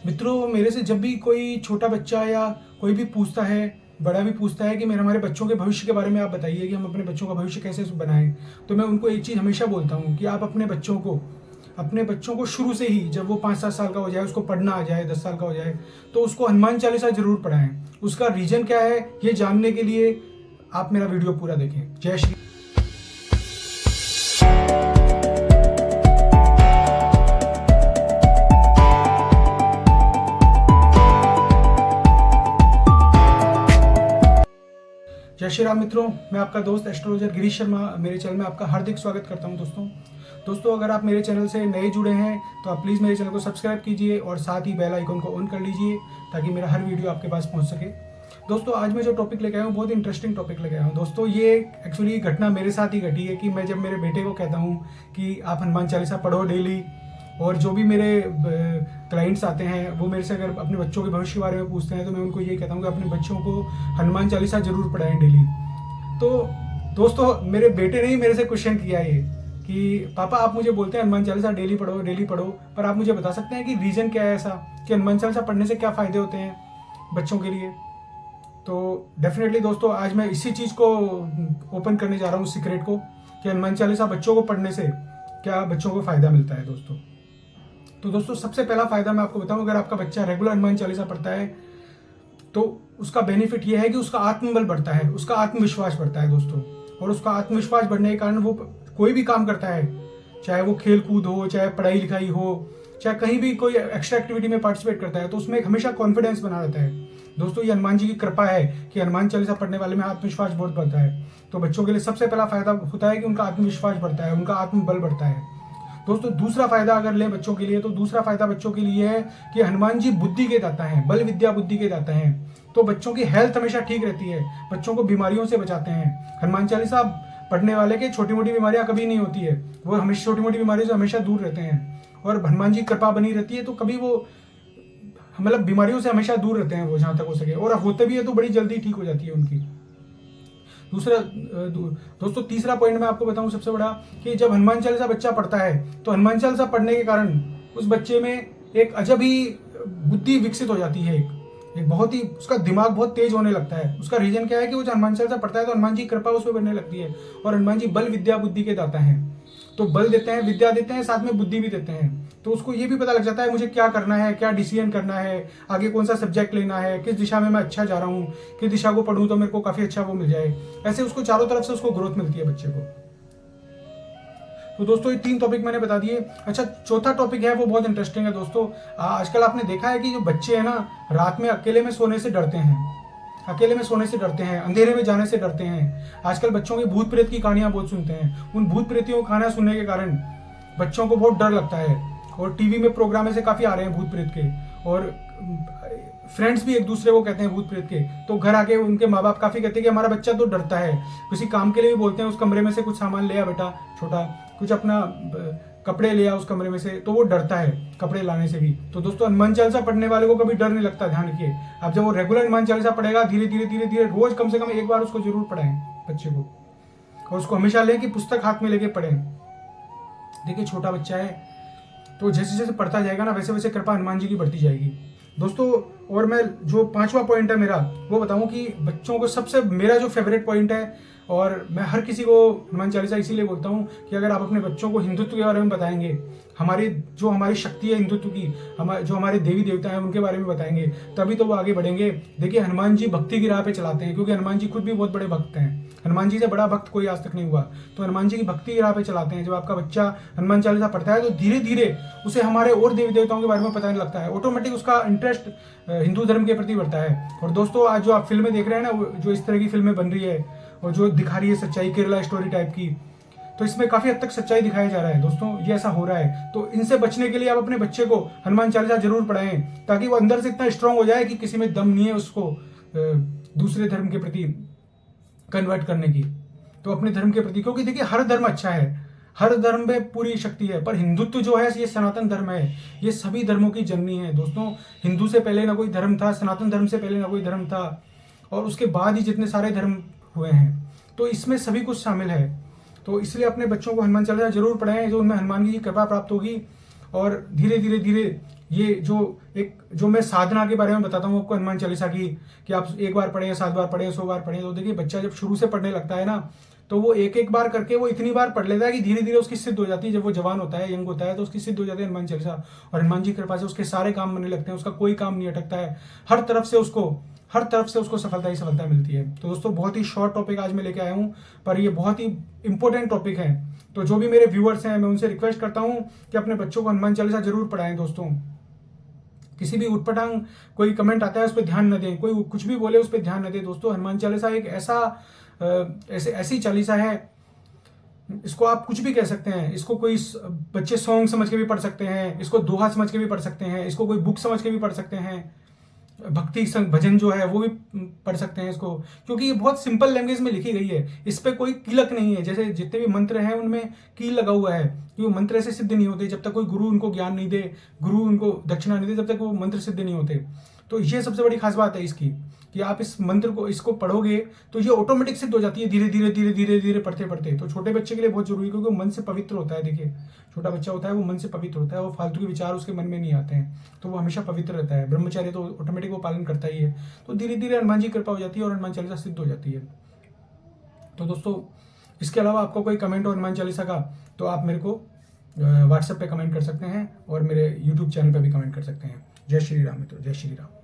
मित्रों, मेरे से जब भी कोई छोटा बच्चा या कोई भी पूछता है, बड़ा भी पूछता है कि मेरे हमारे बच्चों के भविष्य के बारे में आप बताइए कि हम अपने बच्चों का भविष्य कैसे बनाएं, तो मैं उनको एक चीज़ हमेशा बोलता हूँ कि आप अपने बच्चों को शुरू से ही, जब वो 5-7 साल का हो जाए, उसको पढ़ना आ जाए, 10 साल का हो जाए, तो उसको हनुमान चालीसा जरूर पढ़ाएं। उसका रीजन क्या है ये जानने के लिए आप मेरा वीडियो पूरा देखें। जय श्री। जय श्री राम मित्रों, मैं आपका दोस्त एस्ट्रोलॉजर गिरीश शर्मा मेरे चैनल में आपका हार्दिक स्वागत करता हूं। दोस्तों अगर आप मेरे चैनल से नए जुड़े हैं तो आप प्लीज़ मेरे चैनल को सब्सक्राइब कीजिए और साथ ही बेल आइकन को ऑन कर लीजिए ताकि मेरा हर वीडियो आपके पास पहुंच सके। दोस्तों आज मैं जो टॉपिक लेके आया हूँ बहुत इंटरेस्टिंग टॉपिक लेके आया हूँ। दोस्तों ये एक्चुअली घटना मेरे साथ ही घटी है कि मैं जब मेरे बेटे को कहता हूँ कि आप हनुमान चालीसा पढ़ो डेली, और जो भी मेरे क्लाइंट्स आते हैं वो मेरे से अगर अपने बच्चों के भविष्य के बारे में पूछते हैं तो मैं उनको यही कहता हूँ कि अपने बच्चों को हनुमान चालीसा जरूर पढ़ाएं डेली। तो दोस्तों मेरे बेटे ने ही मेरे से क्वेश्चन किया ये कि पापा आप मुझे बोलते हैं हनुमान चालीसा डेली पढ़ो, पर आप मुझे बता सकते हैं कि रीज़न क्या है ऐसा कि हनुमान चालीसा पढ़ने से क्या फ़ायदे होते हैं बच्चों के लिए। तो डेफिनेटली दोस्तों आज मैं इसी चीज़ को ओपन करने जा रहा हूँ, सीक्रेट को, कि हनुमान चालीसा बच्चों को पढ़ने से क्या बच्चों को फ़ायदा मिलता है। दोस्तों सबसे पहला फ़ायदा मैं आपको बताऊं, अगर आपका बच्चा रेगुलर हनुमान चालीसा पढ़ता है तो उसका बेनिफिट यह है कि उसका आत्मबल बढ़ता है, उसका आत्मविश्वास बढ़ता है दोस्तों। और उसका आत्मविश्वास बढ़ने के कारण वो कोई भी काम करता है, चाहे वो खेल कूद हो, चाहे पढ़ाई लिखाई हो, चाहे कहीं भी कोई एक्स्ट्रा एक्टिविटी में पार्टिसिपेट करता है तो उसमें एक हमेशा कॉन्फिडेंस बना रहता है। दोस्तों ये हनुमान जी की कृपा है कि हनुमान चालीसा पढ़ने वाले में आत्मविश्वास बहुत बढ़ता है। तो बच्चों के लिए सबसे पहला फायदा होता है कि उनका आत्मविश्वास बढ़ता है, उनका आत्मबल बढ़ता है। दोस्तों दूसरा फायदा अगर लें बच्चों के लिए तो दूसरा फायदा बच्चों के लिए है कि हनुमान जी बुद्धि के दाता हैं, बल विद्या बुद्धि के दाता हैं। तो बच्चों की हेल्थ हमेशा ठीक रहती है, बच्चों को बीमारियों से बचाते हैं। हनुमान चालीसा पढ़ने वाले के छोटी मोटी बीमारियां कभी नहीं होती है, वो हमेशा छोटी मोटी बीमारियों से हमेशा दूर रहते हैं। और हनुमान जी कृपा बनी रहती है तो कभी वो मतलब बीमारियों से हमेशा दूर रहते हैं वो, जहां तक हो सके, और होते भी है तो बड़ी जल्दी ठीक हो जाती है उनकी। दोस्तों तीसरा पॉइंट मैं आपको बताऊं सबसे बड़ा, कि जब हनुमान चालीसा बच्चा पढ़ता है तो हनुमान चालीसा पढ़ने के कारण उस बच्चे में एक अजब ही बुद्धि विकसित हो जाती है। एक बहुत ही उसका दिमाग बहुत तेज होने लगता है। उसका रीजन क्या है कि वो जब हनुमान चालीसा पढ़ता है तो हनुमान जी कृपा उस पर बनने लगती है। और हनुमान जी बल विद्या बुद्धि के दाता हैं, तो बल देते हैं, विद्या देते हैं, साथ में बुद्धि भी देते हैं। तो उसको ये भी पता लग जाता है मुझे क्या करना है, क्या डिसीजन करना है, आगे कौन सा सब्जेक्ट लेना है, किस दिशा में मैं अच्छा जा रहा हूँ, किस दिशा को पढ़ूँ तो मेरे को काफ़ी अच्छा वो मिल जाए। ऐसे उसको चारों तरफ से उसको ग्रोथ मिलती है बच्चे को। तो दोस्तों ये 3 टॉपिक मैंने बता दिए। अच्छा चौथा टॉपिक है वो बहुत इंटरेस्टिंग है दोस्तों। आजकल आपने देखा है कि जो बच्चे हैं ना, रात में अकेले में सोने से डरते हैं, अंधेरे में जाने से डरते हैं। आजकल बच्चों की भूत प्रेत की कहानियां बहुत सुनते हैं। उन भूत प्रेतियों की कहानियां सुनने के कारण बच्चों को बहुत डर लगता है। और टीवी में प्रोग्राम ऐसे काफी आ रहे हैं भूत प्रेत के, और फ्रेंड्स भी एक दूसरे को कहते हैं भूत प्रेत के। तो घर आके उनके माँ बाप काफी कहते हैं कि हमारा बच्चा तो डरता है। किसी काम के लिए भी बोलते हैं उस कमरे में से कुछ सामान ले आ बेटा, छोटा कुछ अपना कपड़े ले आ उस कमरे में से, तो वो डरता है कपड़े लाने से भी। तो दोस्तों हनुमान चालीसा पढ़ने वाले को कभी डर नहीं लगता, ध्यान रखिए। अब जब वो रेगुलर हनुमान चालीसा पढ़ेगा, धीरे धीरे रोज कम से कम एक बार उसको जरूर पढ़ाएं बच्चे को, और उसको हमेशा लें कि पुस्तक हाथ में लेके पढ़ें। देखिए छोटा बच्चा है तो जैसे जैसे पढ़ता जाएगा ना वैसे वैसे कृपा हनुमान जी की बढ़ती जाएगी दोस्तों। और मैं जो 5वां पॉइंट है मेरा वो बताऊं कि बच्चों को सबसे मेरा जो फेवरेट पॉइंट है, और मैं हर किसी को हनुमान चालीसा इसीलिए बोलता हूं कि अगर आप अपने बच्चों को हिंदुत्व के बारे में बताएंगे, हमारी शक्ति है हिंदुत्व की, जो हमारे देवी देवता हैं उनके बारे में बताएंगे, तभी तो वो आगे बढ़ेंगे। देखिए हनुमान जी भक्ति की राह पे चलाते हैं, क्योंकि हनुमान जी खुद भी बहुत बड़े भक्त हैं। हनुमान जी से बड़ा भक्त कोई आज तक नहीं हुआ, तो हनुमान जी की भक्ति की राह पे चलाते हैं। जब आपका बच्चा हनुमान चालीसा पढ़ता है तो धीरे धीरे उसे हमारे और देवी देवताओं के बारे में पता लगता है, ऑटोमेटिक उसका इंटरेस्ट हिंदू धर्म के प्रति बढ़ता है। और दोस्तों आज जो आप फिल्में देख रहे हैं ना, जो इस तरह की फिल्में बन रही है और जो दिखा रही है सच्चाई, केरला स्टोरी टाइप की, तो इसमें काफी हद तक सच्चाई दिखाया जा रहा है दोस्तों। ये ऐसा हो रहा है, तो इनसे बचने के लिए आप अपने बच्चे को हनुमान चालीसा जरूर पढ़ाएं, ताकि वो अंदर से इतना स्ट्रांग हो जाए कि किसी में दम नहीं है उसको दूसरे धर्म के प्रति कन्वर्ट करने की, तो अपने धर्म के प्रति। क्योंकि देखिए हर धर्म अच्छा है, हर धर्म में पूरी शक्ति है, पर हिंदुत्व जो है ये सनातन धर्म है, ये सभी धर्मों की जननी है दोस्तों। हिंदू से पहले ना कोई धर्म था, सनातन धर्म से पहले ना कोई धर्म था, और उसके बाद ही जितने सारे धर्म हुए हैं, तो इसमें सभी कुछ शामिल है। तो इसलिए अपने बच्चों को हनुमान चालीसा जरूर पढ़ाएं, जो उनमें हनुमान जी की कृपा प्राप्त होगी, और धीरे धीरे ये जो मैं साधना के बारे में बताता हूँ आपको हनुमान चालीसा की, कि आप एक बार पढ़े, 7 बार पढ़े, 100 बार पढ़े, तो देखिए बच्चा जब शुरू से पढ़ने लगता है ना, तो वो एक एक बार करके वो इतनी बार पढ़ लेता है कि धीरे धीरे उसकी सिद्ध हो जाती है। जब वो जवान होता है, यंग होता है, तो उसकी सिद्ध हो जाती है हनुमान चालीसा, और हनुमान जी की कृपा से उसके सारे काम बनने लगते हैं, उसका कोई काम नहीं अटकता है, हर तरफ से उसको सफलता ही सफलता मिलती है। तो दोस्तों बहुत ही शॉर्ट टॉपिक आज मैं लेके आया हूँ, पर ये बहुत ही इंपॉर्टेंट टॉपिक है। तो जो भी मेरे व्यूअर्स हैं, मैं उनसे रिक्वेस्ट करता हूँ कि अपने बच्चों को हनुमान चालीसा जरूर पढ़ाएं दोस्तों। किसी भी उटपटांग कोई कमेंट आता है उस पर ध्यान न दें, कोई कुछ भी बोले उस पर ध्यान न दें दोस्तों। हनुमान चालीसा एक ऐसी चालीसा है, इसको आप कुछ भी कह सकते हैं। इसको कोई बच्चे सॉन्ग समझ के भी पढ़ सकते हैं, इसको दोहा समझ के भी पढ़ सकते हैं, इसको कोई बुक समझ के भी पढ़ सकते हैं, भक्ति संग भजन जो है वो भी पढ़ सकते हैं इसको, क्योंकि ये बहुत सिंपल लैंग्वेज में लिखी गई है। इस पे कोई कीलक नहीं है। जैसे जितने भी मंत्र हैं उनमें कील लगा हुआ है कि वो मंत्र ऐसे सिद्ध नहीं होते जब तक कोई गुरु उनको ज्ञान नहीं दे, गुरु उनको दक्षिणा नहीं दे, तब तक वो मंत्र सिद्ध नहीं होते। तो ये सबसे बड़ी खास बात है इसकी, कि आप इस मंत्र को इसको पढ़ोगे तो ये ऑटोमेटिक सिद्ध हो जाती है, धीरे धीरे धीरे धीरे धीरे पढ़ते पढ़ते। तो छोटे बच्चे के लिए बहुत जरूरी है, क्योंकि वो मन से पवित्र होता है। देखिए छोटा बच्चा होता है वो मन से पवित्र होता है, वो फालतू के विचार उसके मन में नहीं आते हैं, तो वो हमेशा पवित्र रहता है। ब्रह्मचर्य तो ऑटोमेटिक वो पालन करता ही है। तो धीरे धीरे हनुमान जी की कृपा हो जाती है और हनुमान चालीसा सिद्ध हो जाती है। तो दोस्तों इसके अलावा आपको कोई कमेंट हो हनुमान चालीसा का, तो आप मेरे को व्हाट्सएप पे कमेंट कर सकते हैं और मेरे यूट्यूब चैनल पे भी कमेंट कर सकते हैं। जय श्री राम मित्रों, जय श्री राम।